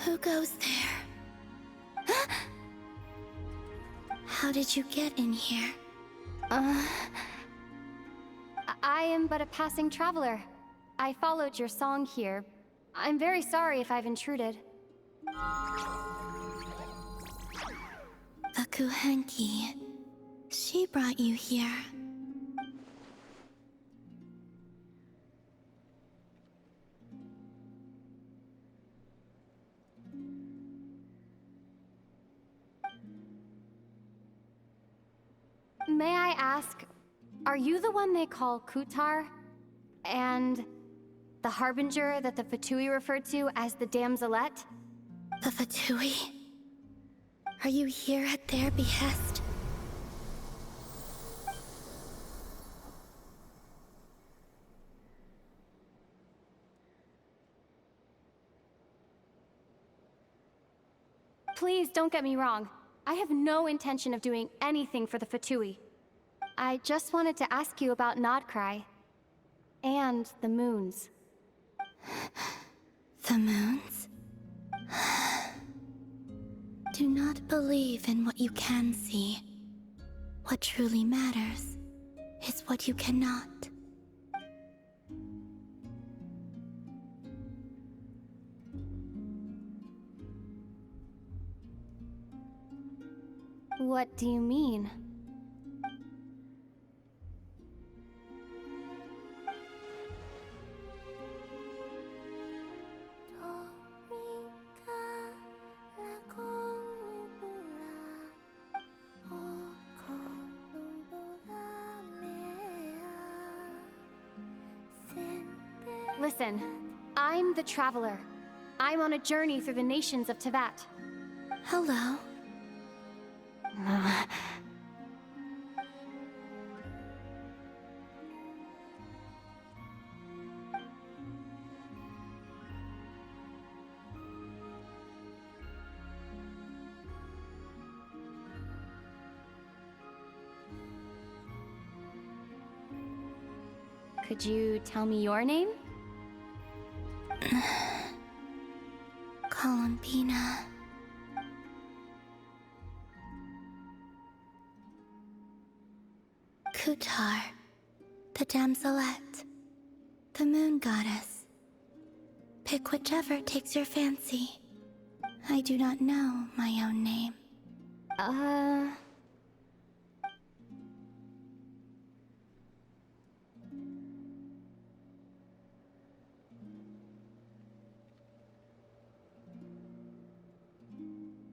Who goes there? How did you get in here? I am but a passing traveler. I followed your song here. I'm very sorry if I've intruded. The Kuhenki. She brought you here. May I ask, are you the one they call Kutar? And the Harbinger that the Fatui referred to as the Damselette? The Fatui? Are you here at their behest? Please don't get me wrong. I have no intention of doing anything for the Fatui. I just wanted to ask you about Nodcry. And the moons. The moons? Do not believe in what you can see. What truly matters is what you cannot. What do you mean? Listen, I'm the Traveler. I'm on a journey through the nations of Teyvat. Hello. Could you tell me your name? Columbina. Kutar, the Damselette, the Moon Goddess. Pick whichever takes your fancy. I do not know my own name.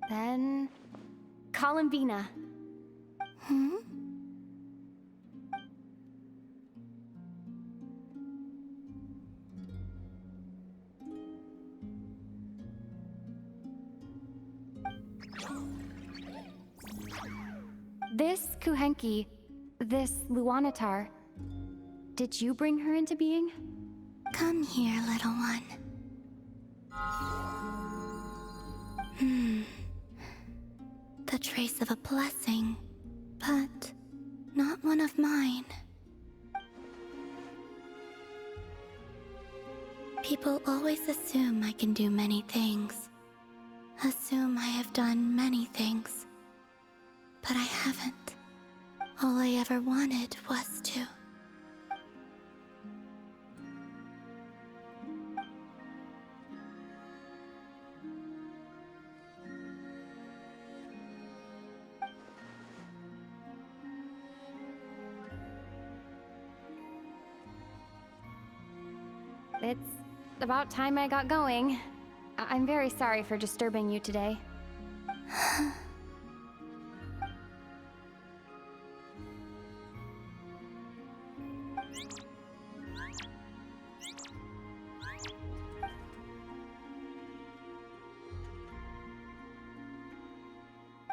Then... Columbina. Hmm? This Kuhenki, this Luanatar, did you bring her into being? Come here, little one. The trace of a blessing, but not one of mine. People always assume I can do many things. Assume I have done many things. But I haven't. All I ever wanted was to. It's about time I got going. I'm very sorry for disturbing you today.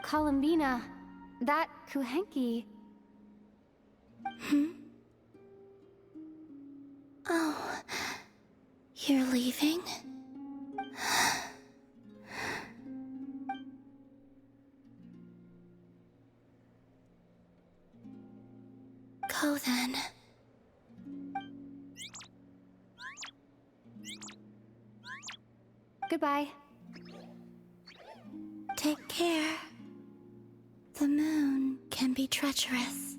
Columbina, that Kuhenki... Oh, you're leaving? Go then. Goodbye. Take care. The moon can be treacherous.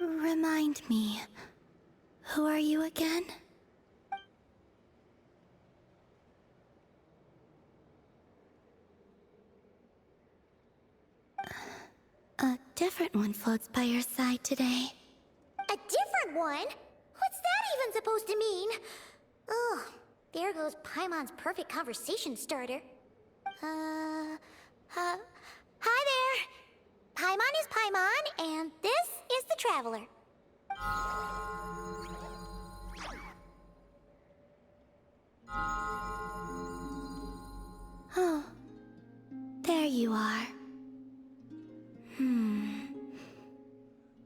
Remind me, who are you again? A different one floats by your side today. A different one? What's that even supposed to mean? Ugh, there goes Paimon's perfect conversation starter. Hi there! Paimon is Paimon, and this is the Traveler. Oh, there you are.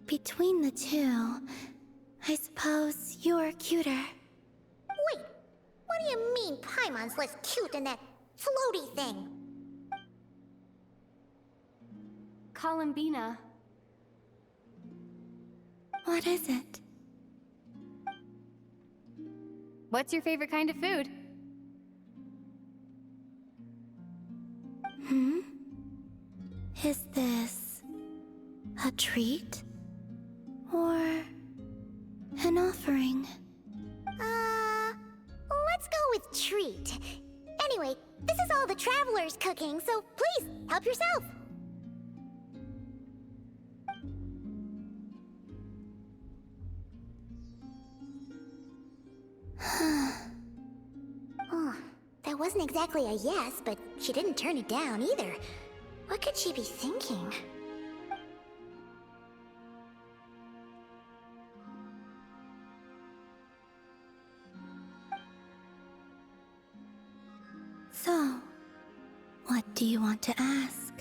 Between the two, I suppose you're cuter. Wait, what do you mean Paimon's less cute than that floaty thing? Columbina. What is it? What's your favorite kind of food? Is this a treat? Or an offering? Let's go with treat. Anyway, this is all the Traveler's cooking, so please, help yourself. Oh, that wasn't exactly a yes, but she didn't turn it down either. What could she be thinking? So, what do you want to ask?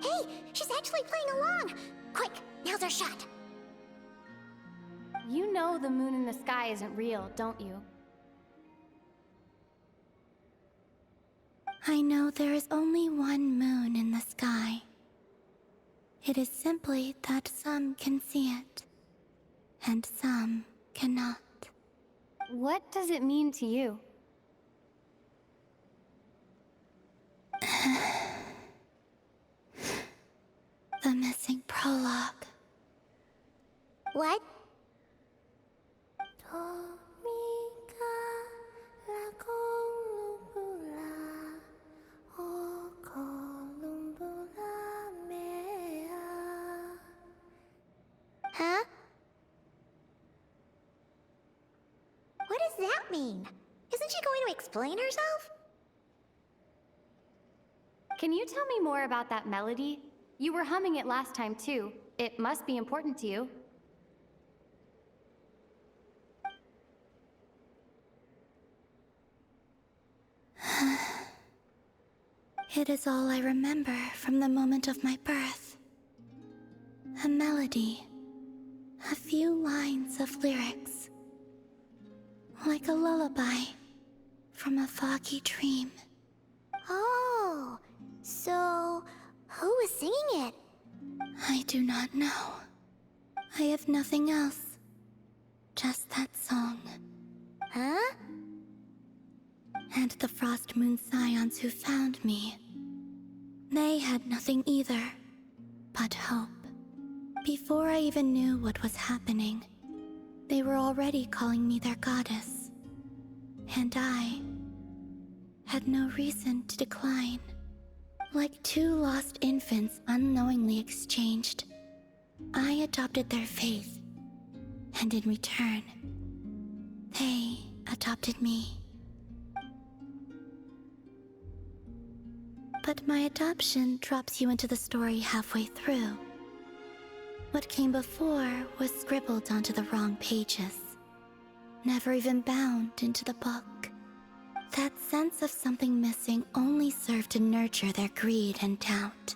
Hey, she's actually playing along! Quick, now's our shot. You know the moon in the sky isn't real, don't you? I know there is only one moon in the sky. It is simply that some can see it, and some cannot. What does it mean to you? The missing prologue. What? Huh? What does that mean? Isn't she going to explain herself? Can you tell me more about that melody? You were humming it last time too. It must be important to you. It is all I remember from the moment of my birth. A melody. A few lines of lyrics. Like a lullaby from a foggy dream. Oh, so I do not know. I have nothing else. Just that song. Huh? And the Frost Moon Scions who found me. They had nothing either, but hope. Before I even knew what was happening, they were already calling me their goddess. And I had no reason to decline. Like two lost infants unknowingly exchanged, I adopted their faith. And in return, they adopted me. But my adoption drops you into the story halfway through. What came before was scribbled onto the wrong pages, never even bound into the book. That sense of something missing only served to nurture their greed and doubt.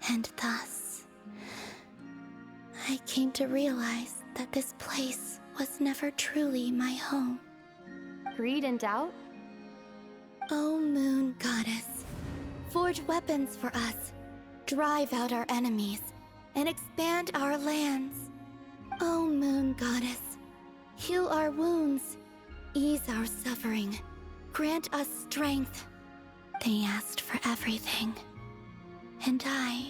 And thus, I came to realize that this place was never truly my home. Greed and doubt? O Moon Goddess, forge weapons for us, drive out our enemies, and expand our lands. O Moon Goddess, heal our wounds, ease our suffering, grant us strength. They asked for everything, and I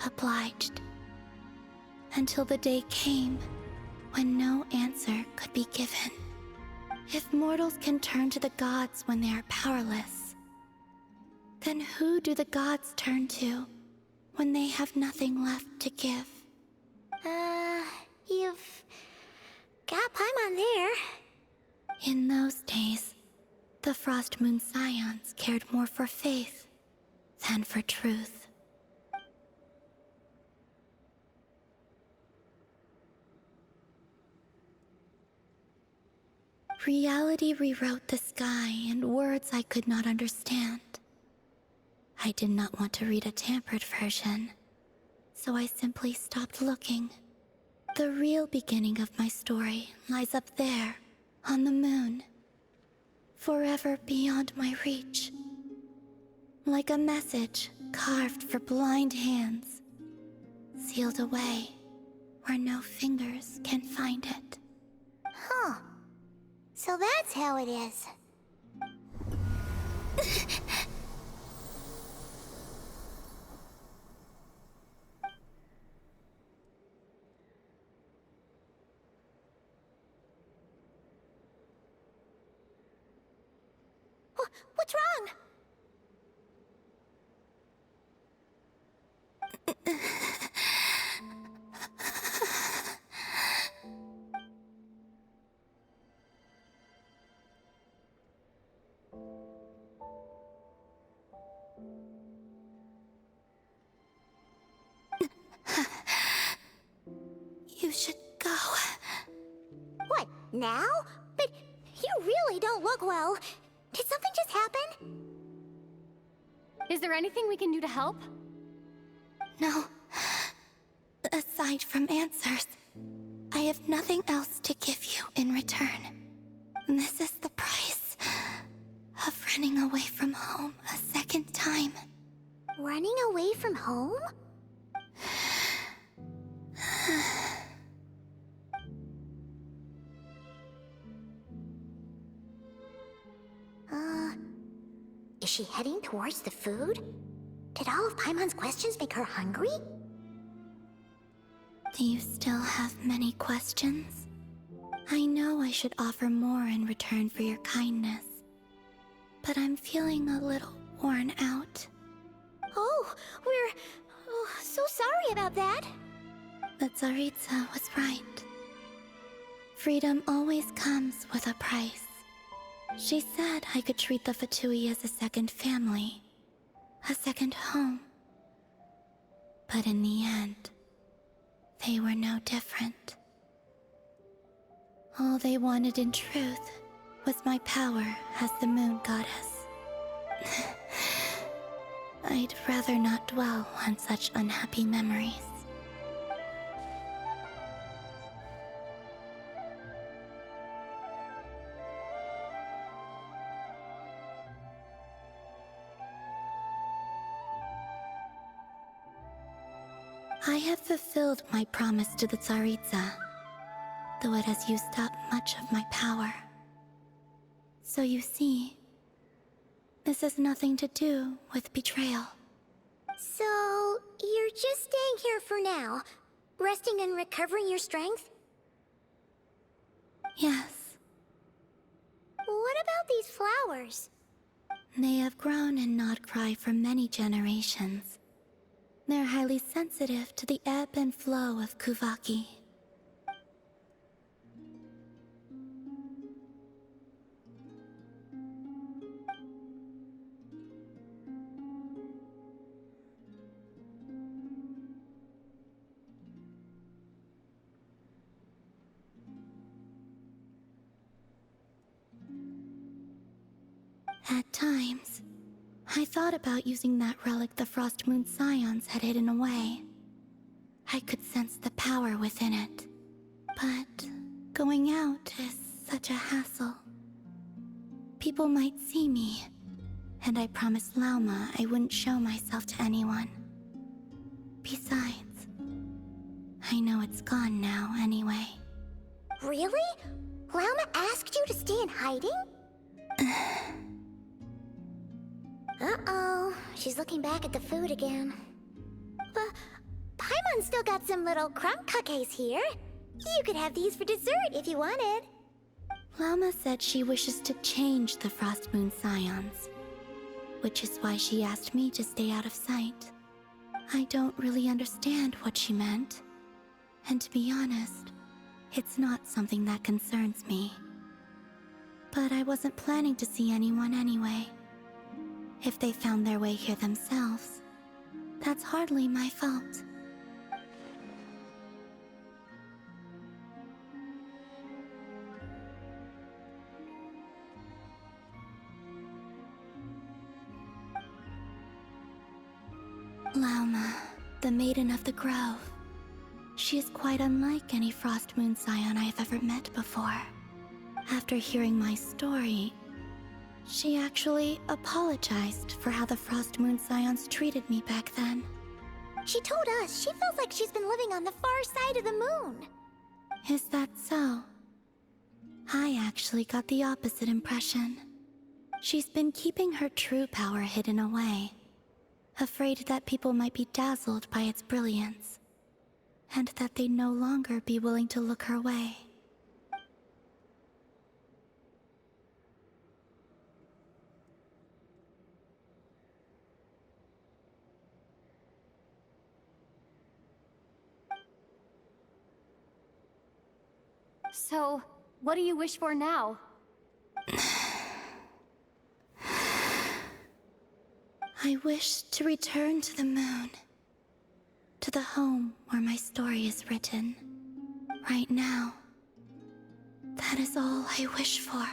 obliged. Until the day came when no answer could be given. If mortals can turn to the gods when they are powerless, then who do the gods turn to when they have nothing left to give? You've got Paimon there. In those days, the Frost Moon Scions cared more for faith than for truth. Reality rewrote the sky in words I could not understand. I did not want to read a tampered version, so I simply stopped looking. The real beginning of my story lies up there, on the moon, forever beyond my reach. Like a message carved for blind hands, sealed away where no fingers can find it. Huh. So that's how it is. What's wrong? You should go. What, now? But you really don't look well. Did something just happen? Is there anything we can do to help? No. Aside from answers, I have nothing else to give you in return. This is the price of running away from home a second time. Running away from home? Is she heading towards the food? Did all of Paimon's questions make her hungry? Do you still have many questions? I know I should offer more in return for your kindness, but I'm feeling a little worn out. Oh, we're so sorry about that. But Tsaritsa was right. Freedom always comes with a price. She said I could treat the Fatui as a second family, a second home. But in the end, they were no different. All they wanted in truth was my power as the Moon Goddess. I'd rather not dwell on such unhappy memories. I have fulfilled my promise to the Tsaritsa, though it has used up much of my power. So you see, this has nothing to do with betrayal. So, you're just staying here for now, resting and recovering your strength? Yes, What about these flowers? they have grown in Nodcry for many generations. They're highly sensitive to the ebb and flow of Kuvaki. At times, I thought about using that relic the Frost Moon Scions had hidden away. I could sense the power within it. But going out is such a hassle. People might see me, and I promised Lauma I wouldn't show myself to anyone. Besides, I know it's gone now anyway. Really? Lauma asked you to stay in hiding? Uh-oh, she's looking back at the food again. But Paimon's still got some little crumb cookies here. You could have these for dessert if you wanted. Lauma said she wishes to change the Frost Moon Scions, which is why she asked me to stay out of sight. I don't really understand what she meant, and to be honest, it's not something that concerns me. But I wasn't planning to see anyone anyway. If they found their way here themselves, that's hardly my fault. Lauma, the Maiden of the Grove. She is quite unlike any Frost Moon Scion I have ever met before. After hearing my story, she actually apologized for how the Frost Moon Scions treated me back then. She told us she feels like she's been living on the far side of the moon. Is that so? I actually got the opposite impression. She's been keeping her true power hidden away, afraid that people might be dazzled by its brilliance, and that they'd no longer be willing to look her way. So, what do you wish for now? I wish to return to the moon, to the home where my story is written. Right now, that is all I wish for.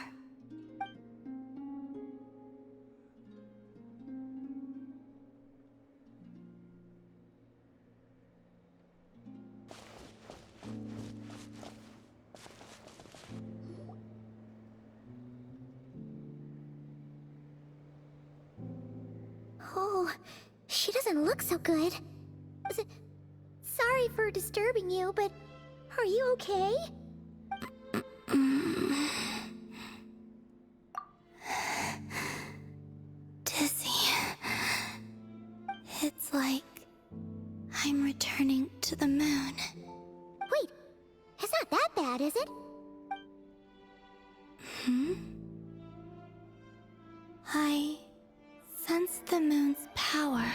Oh, she doesn't look so good. Sorry for disturbing you, but are you okay? Dizzy. It's like I'm returning to the moon. Wait, it's not that bad, is it? I sense the moon's power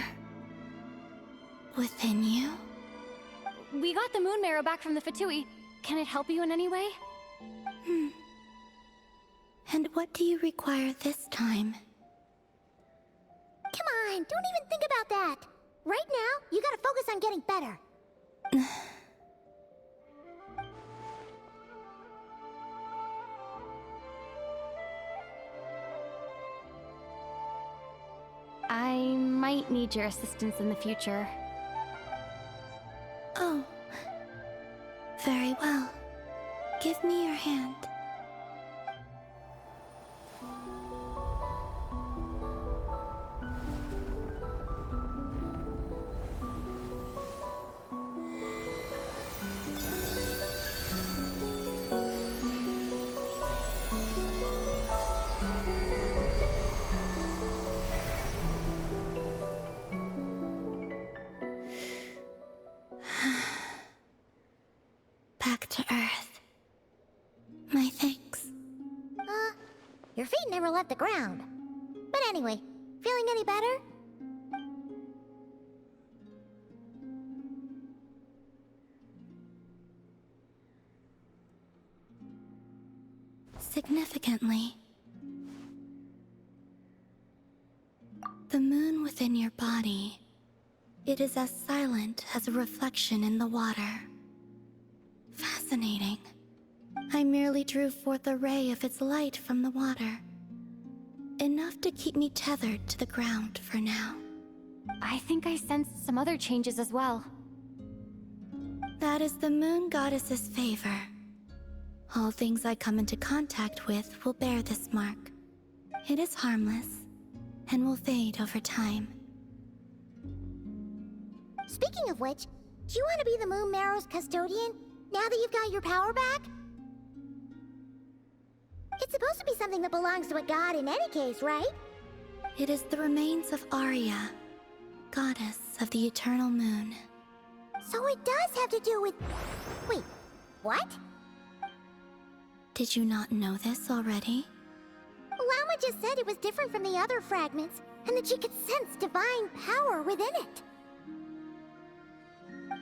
within you. We got the moon marrow back from the Fatui. Can it help you in any way? And what do you require this time? Come on, don't even think about that. Right now, you gotta focus on getting better. I might need your assistance in the future. Oh. Very well. Give me your hand. back to Earth. My thanks. Your feet never left the ground. But anyway, feeling any better? Significantly. The moon within your body, it is as silent as a reflection in the water. Fascinating. I merely drew forth a ray of its light from the water. Enough to keep me tethered to the ground for now. I think I sensed some other changes as well. That is the moon goddess's favor. All things I come into contact with will bear this mark. It is harmless, and will fade over time. Speaking of which, do you want to be the Moon Marrow's custodian, now that you've got your power back? It's supposed to be something that belongs to a god in any case, right? It is the remains of Arya, goddess of the eternal moon. So it does have to do with... Wait, what? Did you not know this already? Llama just said it was different from the other fragments, and that she could sense divine power within it.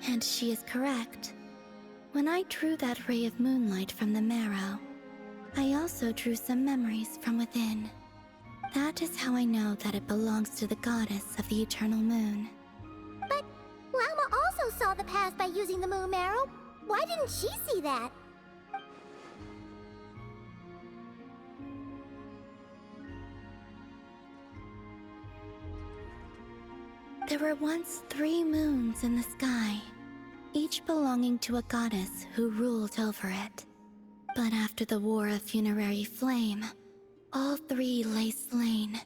And she is correct. When I drew that ray of moonlight from the marrow, I also drew some memories from within. That is how I know that it belongs to the goddess of the eternal moon. But Llama also saw the past by using the Moon Marrow. Why didn't she see that? There were once 3 moons in the sky, each belonging to a goddess who ruled over it. But after the War of Funerary Flame, all 3 lay slain,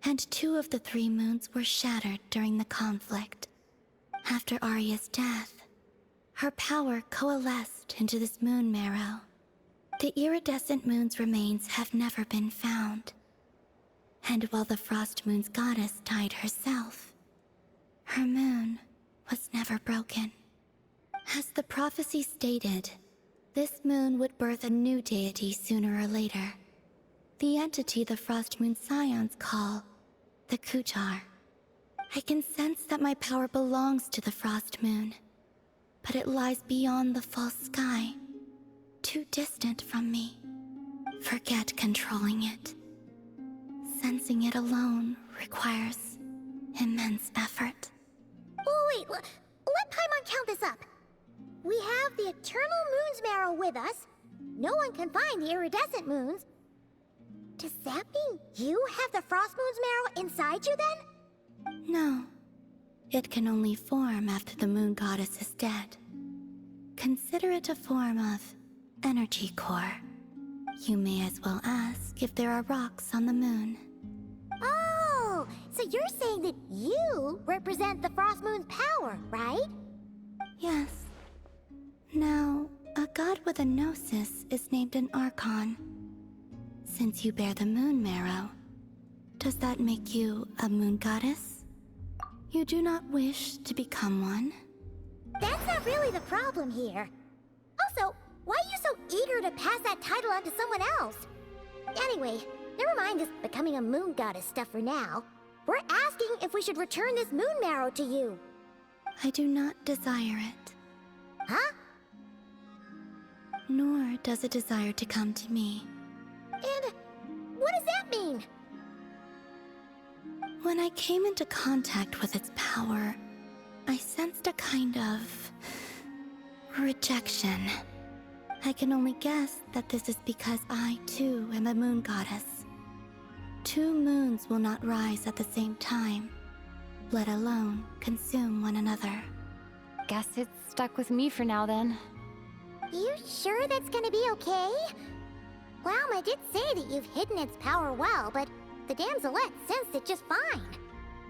and 2 of the 3 moons were shattered during the conflict. After Arya's death, her power coalesced into this moon marrow. The iridescent moon's remains have never been found. And while the Frost Moon's goddess died herself, her moon was never broken. As the prophecy stated, this moon would birth a new deity sooner or later. The entity the Frost Moon Scions call the Kujar. I can sense that my power belongs to the Frost Moon, but it lies beyond the false sky, too distant from me. Forget controlling it. Sensing it alone requires immense effort. Oh, wait, let Paimon count this up. We have the Eternal Moon's Marrow with us. No one can find the iridescent moons. Does that mean you have the Frost Moon's Marrow inside you then? No. It can only form after the moon goddess is dead. Consider it a form of energy core. You may as well ask if there are rocks on the moon. Oh, so you're saying that you represent the Frost Moon's power, right? Yes. Now, a god with a gnosis is named an Archon. Since you bear the moon marrow, does that make you a moon goddess? You do not wish to become one? That's not really the problem here. Also, why are you so eager to pass that title on to someone else? Anyway, never mind this becoming a moon goddess stuff for now. We're asking if we should return this moon marrow to you. I do not desire it. Huh? Nor does it desire to come to me. And what does that mean? When I came into contact with its power, I sensed a kind of rejection. I can only guess that this is because I, too, am a moon goddess. 2 moons will not rise at the same time, let alone consume one another. Guess it's stuck with me for now then. You sure that's gonna be okay? Llama did say that you've hidden its power well, but the damselette sensed it just fine.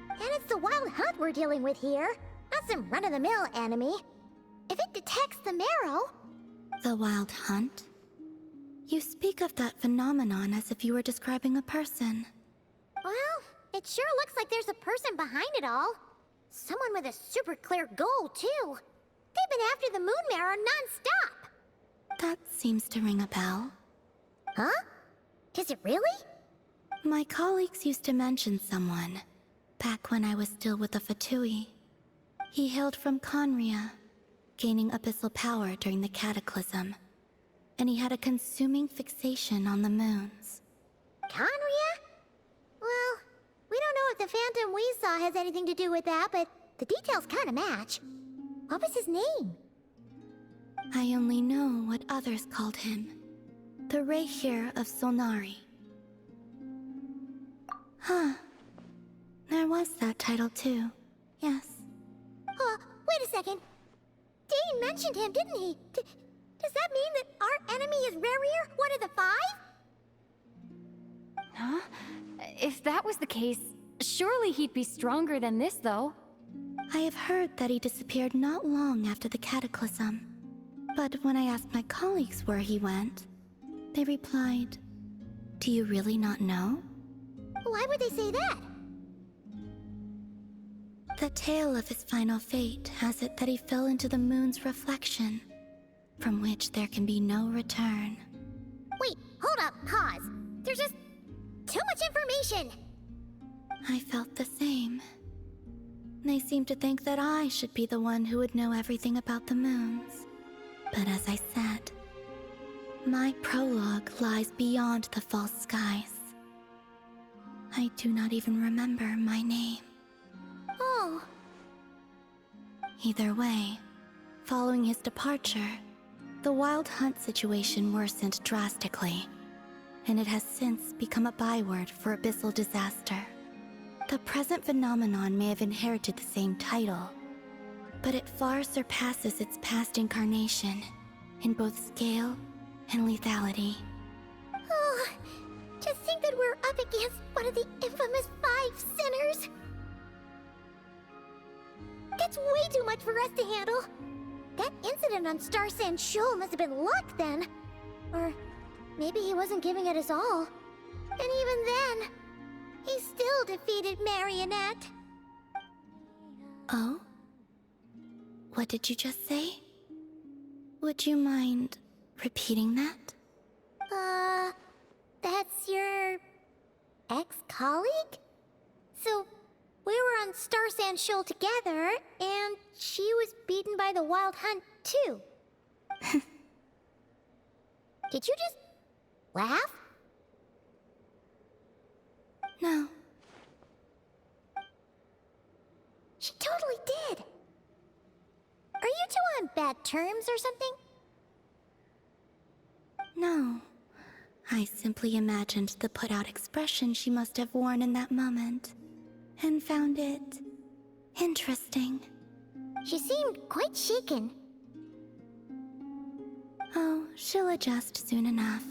And it's the wild hunt we're dealing with here, not some run-of-the-mill enemy. If it detects the marrow... The wild hunt? You speak of that phenomenon as if you were describing a person. Well, it sure looks like there's a person behind it all. Someone with a super clear goal, too. They've been after the moon marrow non-stop. That seems to ring a bell. Huh? Does it really? My colleagues used to mention someone, back when I was still with the Fatui. He hailed from Conria, gaining abyssal power during the Cataclysm, and he had a consuming fixation on the moons. Conria? Well, we don't know if the phantom we saw has anything to do with that, but the details kind of match. What was his name? I only know what others called him. The Rehir of Solnari. Huh. There was that title too. Yes. Wait a second. Dane mentioned him, didn't he? Does that mean that our enemy is Rerir, one of the five? Huh? If that was the case, surely he'd be stronger than this, though. I have heard that he disappeared not long after the Cataclysm. But when I asked my colleagues where he went, they replied, "Do you really not know?" Why would they say that? The tale of his final fate has it that he fell into the moon's reflection, from which there can be no return. Wait, hold up, pause. There's just too much information. I felt the same. They seemed to think that I should be the one who would know everything about the moons. But as I said, my prologue lies beyond the false skies. I do not even remember my name. Oh. Either way, following his departure, the Wild Hunt situation worsened drastically, and it has since become a byword for abyssal disaster. The present phenomenon may have inherited the same title, but it far surpasses its past incarnation in both scale and lethality. Oh, to think that we're up against one of the infamous five sinners. That's way too much for us to handle. That incident on Star Sand Shoal must have been luck then. Or maybe he wasn't giving it his all. And even then, he still defeated Marionette. Oh? What did you just say? Would you mind repeating that? That's your ex-colleague? So, we were on Star Sand Shoal together, and she was beaten by the Wild Hunt, too. Did you just laugh? No. She totally did. Are you two on bad terms or something? No. I simply imagined the put-out expression she must have worn in that moment, and found it interesting. She seemed quite shaken. Oh, she'll adjust soon enough.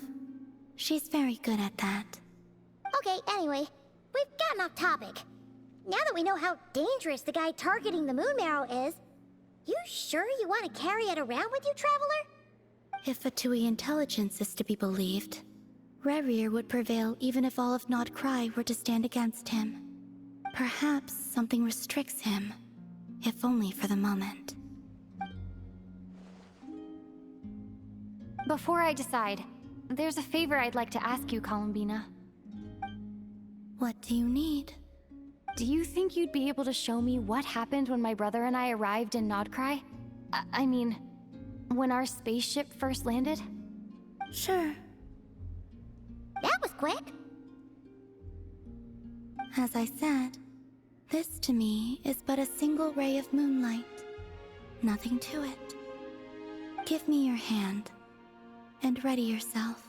She's very good at that. Okay, anyway, we've gotten off topic. Now that we know how dangerous the guy targeting the Moon Marrow is, you sure you want to carry it around with you, Traveler? If Fatui intelligence is to be believed, Rerir would prevail even if all of Nodcry were to stand against him. Perhaps something restricts him, if only for the moment. Before I decide, there's a favor I'd like to ask you, Columbina. What do you need? Do you think you'd be able to show me what happened when my brother and I arrived in Nodcry? I mean, when our spaceship first landed? Sure. That was quick. As I said, this to me is but a single ray of moonlight. Nothing to it. Give me your hand, and ready yourself.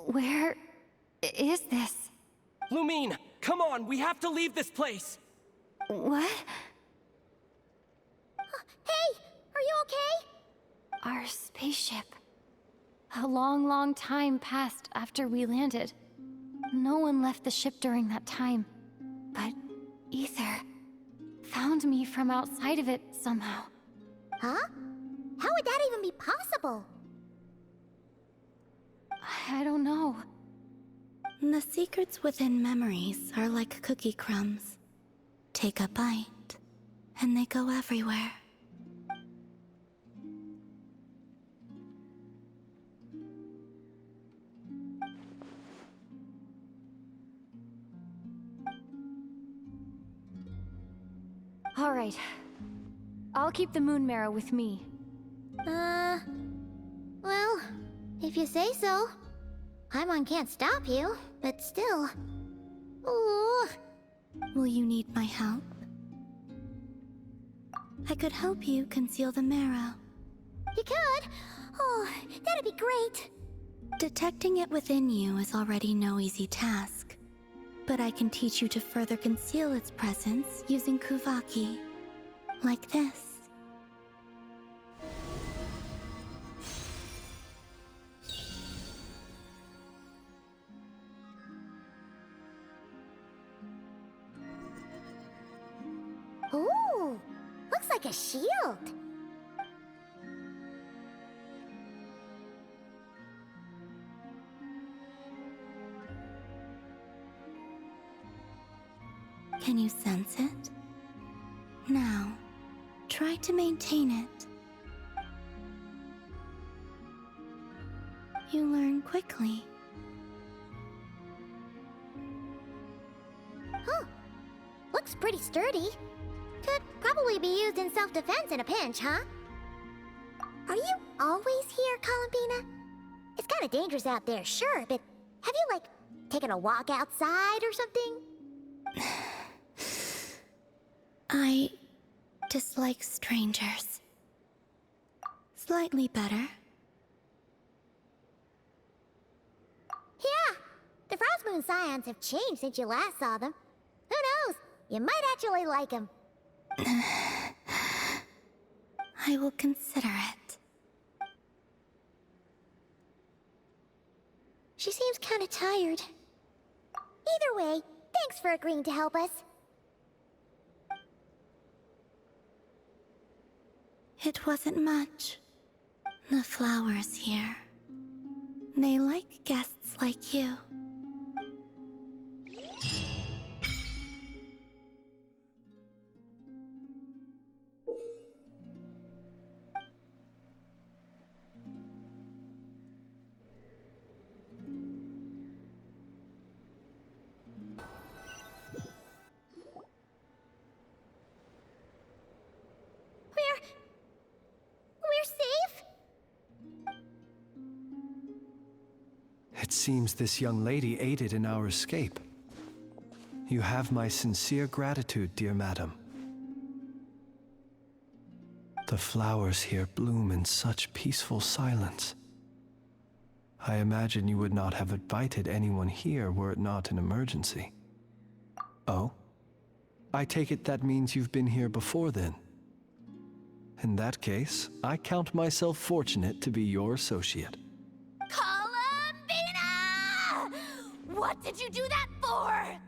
Where is this? Lumine, come on, we have to leave this place! What? our spaceship. A long, long time passed after we landed. No one left the ship during that time, but Ether found me from outside of it somehow. Huh? How would that even be possible? I don't know. The secrets within memories are like cookie crumbs. Take a bite, and they go everywhere. All right. I'll keep the moon marrow with me. Well, if you say so. Paimon can't stop you, but still. Ooh. Will you need my help? I could help you conceal the marrow. You could? Oh, that'd be great. Detecting it within you is already no easy task. But I can teach you to further conceal its presence using Kuvaki. Like this. Ooh, looks like a shield. Can you sense it? Now, try to maintain it. You learn quickly. Huh. Looks pretty sturdy. Could probably be used in self-defense in a pinch, huh? Are you always here, Columbina? It's kinda dangerous out there, sure, but have you, like, taken a walk outside or something? I dislike strangers. Slightly better. Yeah, the Frost Moon Scions have changed since you last saw them. Who knows? You might actually like them. I will consider it. She seems kinda tired. Either way, thanks for agreeing to help us. It wasn't much. The flowers here. They like guests like you. We're safe? It seems this young lady aided in our escape. You have my sincere gratitude, dear madam. The flowers here bloom in such peaceful silence. I imagine you would not have invited anyone here were it not an emergency. Oh? I take it that means you've been here before then. In that case, I count myself fortunate to be your associate. Columbina! What did you do that for?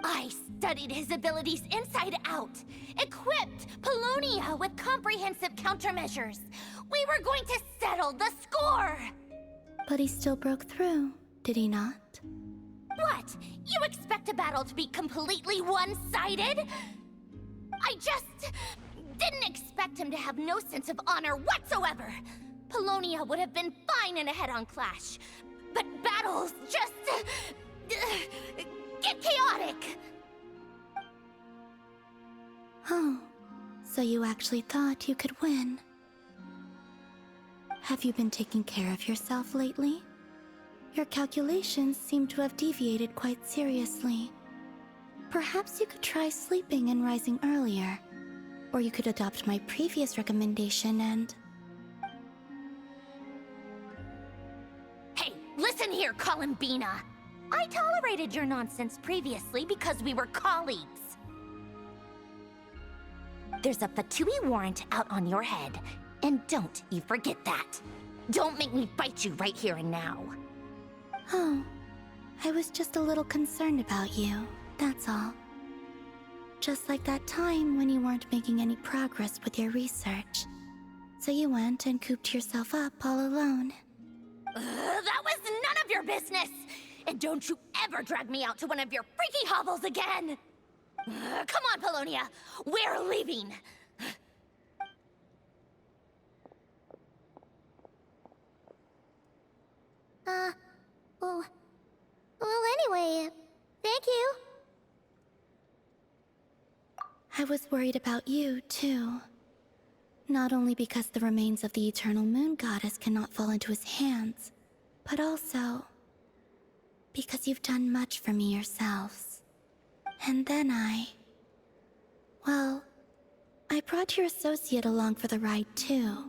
I studied his abilities inside out, equipped Paulownia with comprehensive countermeasures. We were going to settle the score! But he still broke through, did he not? What? You expect a battle to be completely one-sided? I just didn't expect him to have no sense of honor whatsoever. Paulownia would have been fine in a head-on clash, but battles just get chaotic. Oh, so you actually thought you could win. Have you been taking care of yourself lately? Your calculations seem to have deviated quite seriously. Perhaps you could try sleeping and rising earlier. Or you could adopt my previous recommendation and... Hey, listen here, Columbina. I tolerated your nonsense previously because we were colleagues. There's a Fatui warrant out on your head. And don't you forget that. Don't make me fight you right here and now. Oh, I was just a little concerned about you, that's all. Just like that time when you weren't making any progress with your research. So you went and cooped yourself up all alone. That was none of your business! And don't you ever drag me out to one of your freaky hovels again! Come on, Polonia! We're leaving! Well, anyway, thank you. I was worried about you, too. Not only because the remains of the Eternal Moon Goddess cannot fall into his hands, but also because you've done much for me yourselves. And then well, I brought your associate along for the ride, too.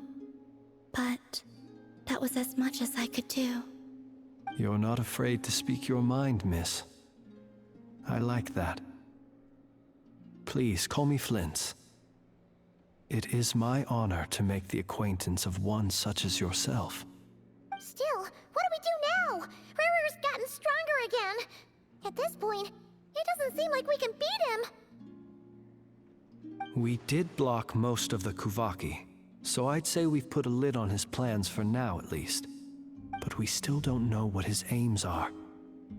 But that was as much as I could do. You're not afraid to speak your mind, miss. I like that. Please, call me Flint. It is my honor to make the acquaintance of one such as yourself. Still, what do we do now? Rara's gotten stronger again. At this point, it doesn't seem like we can beat him. We did block most of the Kuvaki, so I'd say we've put a lid on his plans for now at least. But we still don't know what his aims are,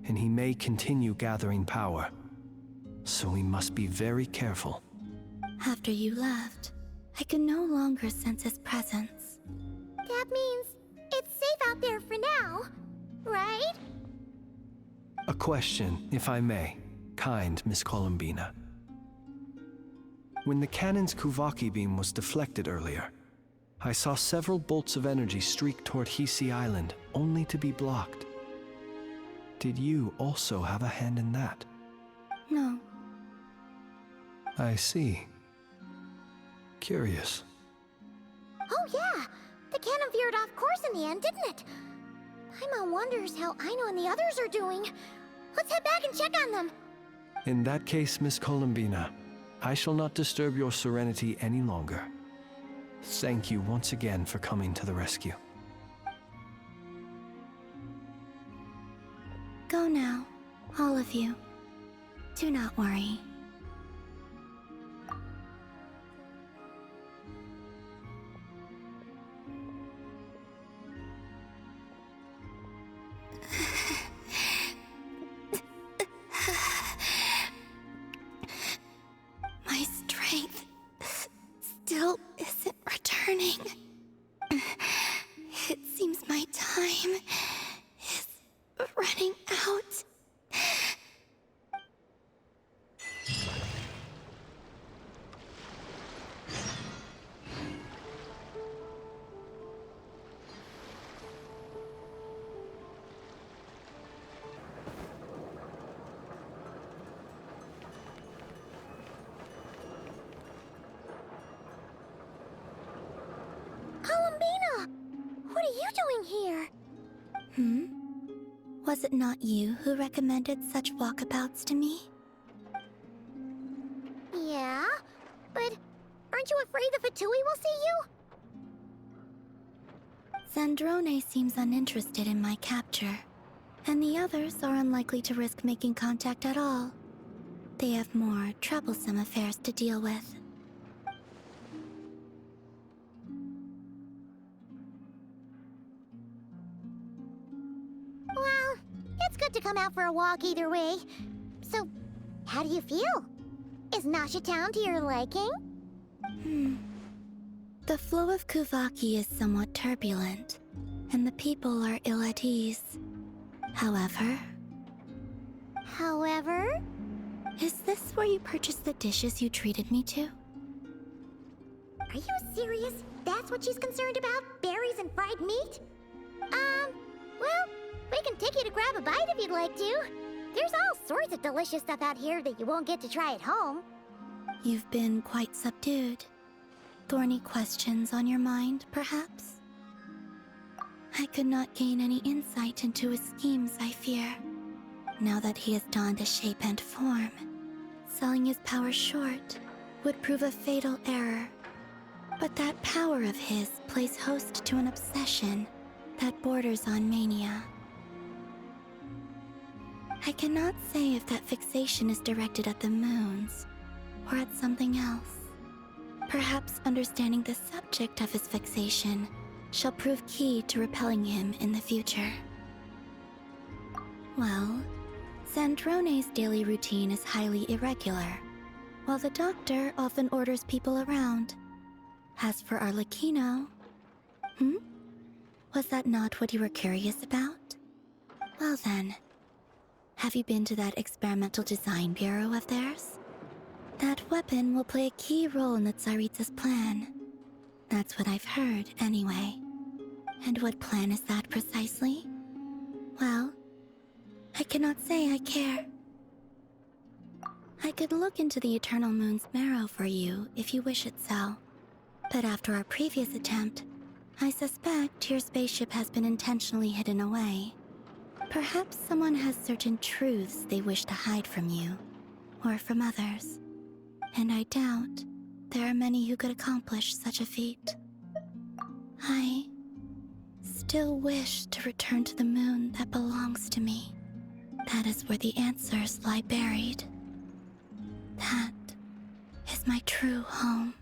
and he may continue gathering power. So we must be very careful. After you left, I could no longer sense his presence. That means it's safe out there for now, right? A question, if I may, kind Miss Columbina. When the cannon's Kuvaki beam was deflected earlier, I saw several bolts of energy streak toward Hisi Island, only to be blocked. Did you also have a hand in that? No. I see. Curious. Oh yeah, the cannon veered off course in the end, didn't it? Paimon wonders how Aino and the others are doing. Let's head back and check on them. In that case, Miss Columbina, I shall not disturb your serenity any longer. Thank you once again for coming to the rescue. Go now, all of you. Do not worry. My strength still isn't returning. It seems my time is running out. Columbina! What are you doing here? Was it not you who recommended such walkabouts to me? Yeah, but aren't you afraid the Fatui will see you? Zandrone seems uninterested in my capture, and the others are unlikely to risk making contact at all. They have more troublesome affairs to deal with. Well, it's good to come out for a walk either way. So, how do you feel? Is Nasha Town to your liking? The flow of Kuvaki is somewhat turbulent, and the people are ill at ease. However, is this where you purchased the dishes you treated me to? Are you serious? That's what she's concerned about? Berries and fried meat? Well, we can take you to grab a bite if you'd like to. There's all sorts of delicious stuff out here that you won't get to try at home. You've been quite subdued. Thorny questions on your mind, perhaps? I could not gain any insight into his schemes, I fear. Now that he has donned a shape and form, selling his power short would prove a fatal error. But that power of his plays host to an obsession that borders on mania. I cannot say if that fixation is directed at the moons or at something else. Perhaps understanding the subject of his fixation shall prove key to repelling him in the future. Well, Sandrone's daily routine is highly irregular, while the doctor often orders people around. As for Arlecchino... Was that not what you were curious about? Well then, have you been to that experimental design bureau of theirs? That weapon will play a key role in the Tsaritsa's plan. That's what I've heard, anyway. And what plan is that precisely? Well, I cannot say I care. I could look into the Eternal Moon's marrow for you if you wish it so. But after our previous attempt, I suspect your spaceship has been intentionally hidden away. Perhaps someone has certain truths they wish to hide from you, or from others. And I doubt there are many who could accomplish such a feat. I still wish to return to the moon that belongs to me. That is where the answers lie buried. That is my true home.